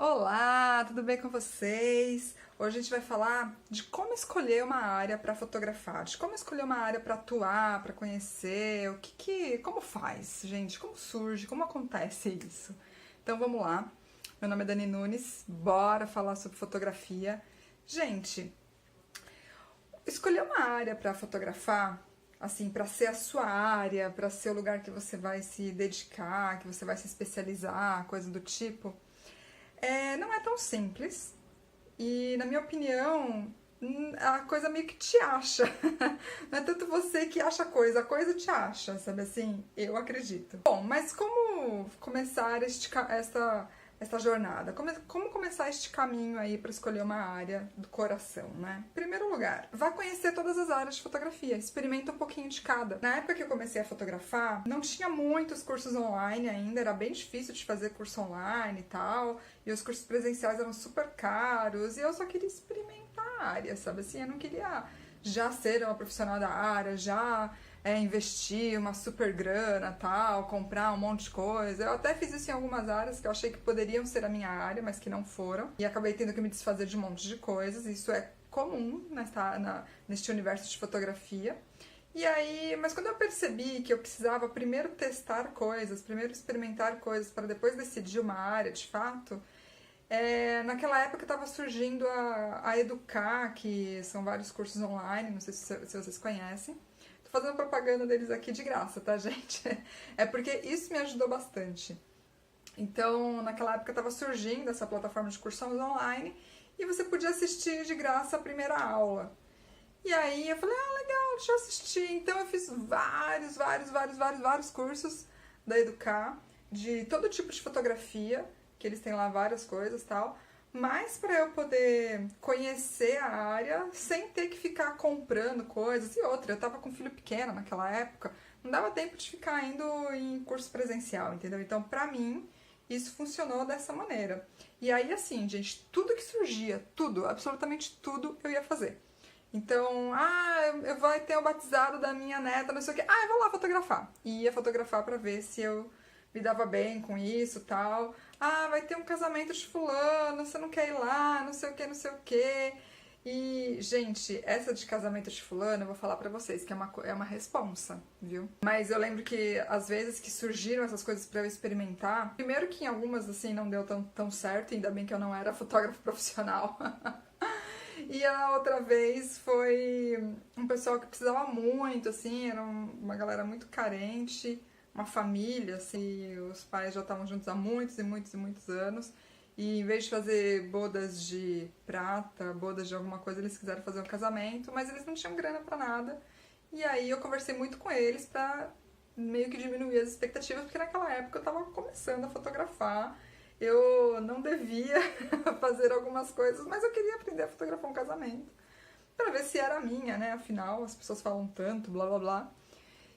Olá, tudo bem com vocês? Hoje a gente vai falar de como escolher uma área para fotografar, de como escolher uma área para atuar, para conhecer, como faz, gente, como surge, como acontece isso. Então vamos lá. Meu nome é Dani Nunes, bora falar sobre fotografia. Gente, escolher uma área para fotografar, assim, para ser a sua área, para ser o lugar que você vai se dedicar, que você vai se especializar, coisa do tipo. Não é tão simples e, na minha opinião, a coisa meio que te acha. Não é tanto você que acha a coisa te acha, sabe assim? Eu acredito. Bom, mas como começar esta jornada? Como começar este caminho aí para escolher uma área do coração, né? Em primeiro lugar, vá conhecer todas as áreas de fotografia, experimenta um pouquinho de cada. Na época que eu comecei a fotografar, não tinha muitos cursos online ainda, era bem difícil de fazer curso online e tal, e os cursos presenciais eram super caros, e eu só queria experimentar a área, sabe assim? Eu não queria já ser uma profissional da área, já investir uma super grana, tal, comprar um monte de coisa. Eu até fiz isso em algumas áreas que eu achei que poderiam ser a minha área, mas que não foram. E acabei tendo que me desfazer de um monte de coisas. Isso é comum neste universo de fotografia. E aí, mas quando eu percebi que eu precisava primeiro testar coisas, primeiro experimentar coisas, para depois decidir uma área de fato, naquela época estava surgindo a Educar, que são vários cursos online, não sei se vocês conhecem. Tô fazendo propaganda deles aqui de graça, tá, gente? É porque isso me ajudou bastante. Então, naquela época estava surgindo essa plataforma de cursos online e você podia assistir de graça a primeira aula. E aí eu falei, legal, deixa eu assistir. Então eu fiz vários cursos da Educar, de todo tipo de fotografia, que eles têm lá várias coisas e tal, mas para eu poder conhecer a área sem ter que ficar comprando coisas. E outra, eu tava com filho pequeno naquela época, não dava tempo de ficar indo em curso presencial, entendeu? Então, pra mim, isso funcionou dessa maneira. E aí, assim, gente, tudo que surgia, tudo, absolutamente tudo, eu ia fazer. Então, eu vou ter o batizado da minha neta, não sei o quê. Eu vou lá fotografar. E ia fotografar pra ver se eu me dava bem com isso e tal. Vai ter um casamento de fulano, você não quer ir lá, não sei o quê, não sei o quê. E, gente, essa de casamento de fulano, eu vou falar pra vocês que é uma responsa, viu? Mas eu lembro que, às vezes, que surgiram essas coisas pra eu experimentar, primeiro que em algumas, assim, não deu tão certo, ainda bem que eu não era fotógrafo profissional. E a outra vez foi um pessoal que precisava muito, assim, era uma galera muito carente, uma família, assim, os pais já estavam juntos há muitos anos, e em vez de fazer bodas de prata, bodas de alguma coisa, eles quiseram fazer um casamento, mas eles não tinham grana pra nada. E aí eu conversei muito com eles pra meio que diminuir as expectativas, porque naquela época eu tava começando a fotografar, eu não devia fazer algumas coisas, mas eu queria aprender a fotografar um casamento, pra ver se era a minha, né? Afinal, as pessoas falam tanto, blá blá blá.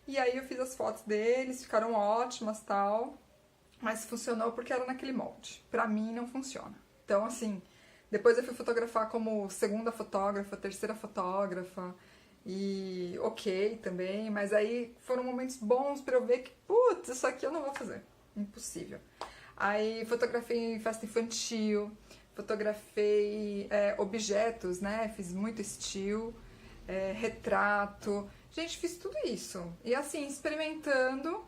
E aí eu fiz as fotos deles, ficaram ótimas, tal, mas funcionou porque era naquele molde. Pra mim não funciona. Então, assim, depois eu fui fotografar como segunda fotógrafa, terceira fotógrafa, e ok também, mas aí foram momentos bons pra eu ver que, putz, isso aqui eu não vou fazer. Impossível. Aí fotografei em festa infantil, fotografei objetos, né? Fiz muito estilo, retrato. Gente, fiz tudo isso. E assim, experimentando,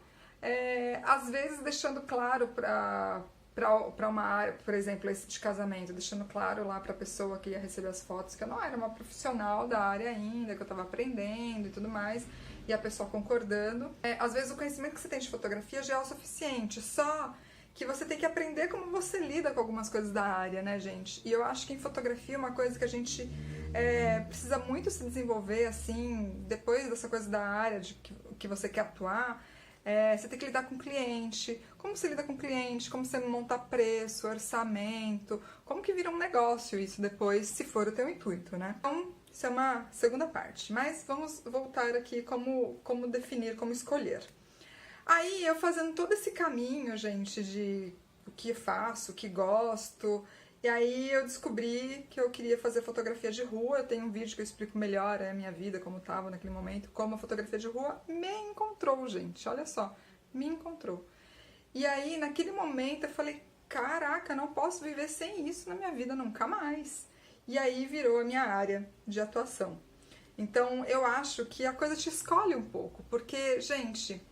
às vezes deixando claro pra uma área, por exemplo, esse de casamento, deixando claro lá pra pessoa que ia receber as fotos que eu não era uma profissional da área ainda, que eu tava aprendendo e tudo mais, e a pessoa concordando. Às vezes o conhecimento que você tem de fotografia já é o suficiente, só que você tem que aprender como você lida com algumas coisas da área, né, gente? E eu acho que em fotografia uma coisa que a gente precisa muito se desenvolver, assim, depois dessa coisa da área de que você quer atuar, você tem que lidar com o cliente, como você lida com o cliente, como você monta preço, orçamento, como que vira um negócio isso depois, se for o teu intuito, né? Então, isso é uma segunda parte, mas vamos voltar aqui como definir, como escolher. Aí, eu fazendo todo esse caminho, gente, de o que faço, o que gosto, e aí eu descobri que eu queria fazer fotografia de rua. Eu tenho um vídeo que eu explico melhor a minha vida, como estava naquele momento, como a fotografia de rua me encontrou, gente, olha só, me encontrou. E aí, naquele momento, eu falei, caraca, não posso viver sem isso na minha vida nunca mais. E aí virou a minha área de atuação. Então eu acho que a coisa te escolhe um pouco, porque, gente,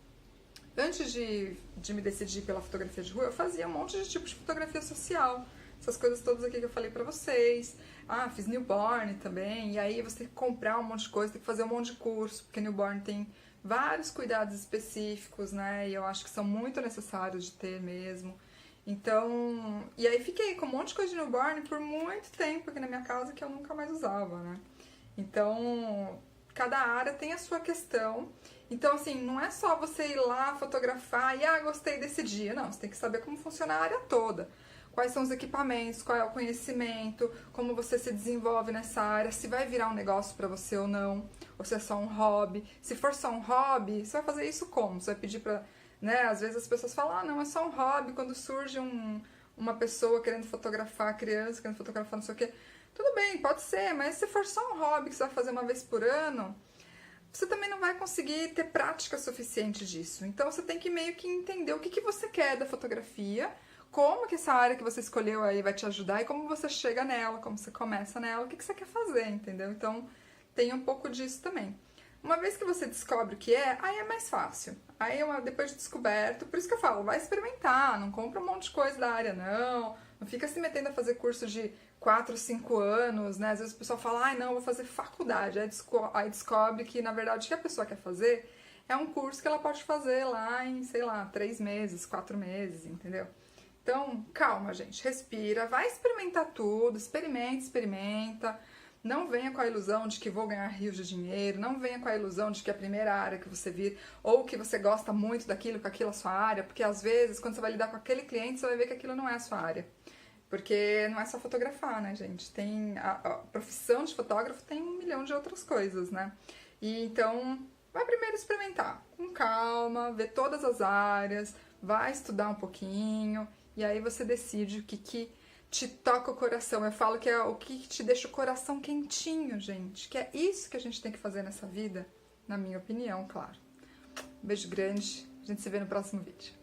antes de me decidir pela fotografia de rua, eu fazia um monte de tipo de fotografia social. Essas coisas todas aqui que eu falei pra vocês. Ah, fiz newborn também. E aí você tem que comprar um monte de coisa, tem que fazer um monte de curso, porque newborn tem vários cuidados específicos, né? E eu acho que são muito necessários de ter mesmo. Então, e aí fiquei com um monte de coisa de newborn por muito tempo aqui na minha casa que eu nunca mais usava, né? Então, cada área tem a sua questão. Então, assim, não é só você ir lá fotografar e, gostei desse dia. Não, você tem que saber como funciona a área toda. Quais são os equipamentos, qual é o conhecimento, como você se desenvolve nessa área, se vai virar um negócio pra você ou não, ou se é só um hobby. Se for só um hobby, você vai fazer isso como? Você vai pedir pra, né, às vezes as pessoas falam, não, é só um hobby, quando surge uma pessoa querendo fotografar a criança, querendo fotografar não sei o quê. Tudo bem, pode ser, mas se for só um hobby que você vai fazer uma vez por ano, você também não vai conseguir ter prática suficiente disso. Então você tem que meio que entender o que você quer da fotografia, como que essa área que você escolheu aí vai te ajudar e como você chega nela, como você começa nela, o que você quer fazer, entendeu? Então tem um pouco disso também. Uma vez que você descobre o que é, aí é mais fácil. Aí depois de descoberto, por isso que eu falo, vai experimentar, não compra um monte de coisa da área, não. Não fica se metendo a fazer curso de 4, 5 anos, né? Às vezes o pessoal fala, não, eu vou fazer faculdade. Aí descobre que, na verdade, o que a pessoa quer fazer é um curso que ela pode fazer lá em, sei lá, 3 meses, 4 meses, entendeu? Então, calma, gente, respira, vai experimentar tudo, experimenta. Não venha com a ilusão de que vou ganhar rios de dinheiro, não venha com a ilusão de que é a primeira área que você vir, ou que você gosta muito daquilo, que aquilo é a sua área, porque às vezes, quando você vai lidar com aquele cliente, você vai ver que aquilo não é a sua área. Porque não é só fotografar, né, gente? Tem a profissão de fotógrafo tem 1 milhão de outras coisas, né? E então, vai primeiro experimentar, com calma, ver todas as áreas, vai estudar um pouquinho, e aí você decide o que te toca o coração. Eu falo que é o que te deixa o coração quentinho, gente. Que é isso que a gente tem que fazer nessa vida, na minha opinião, claro. Um beijo grande, a gente se vê no próximo vídeo.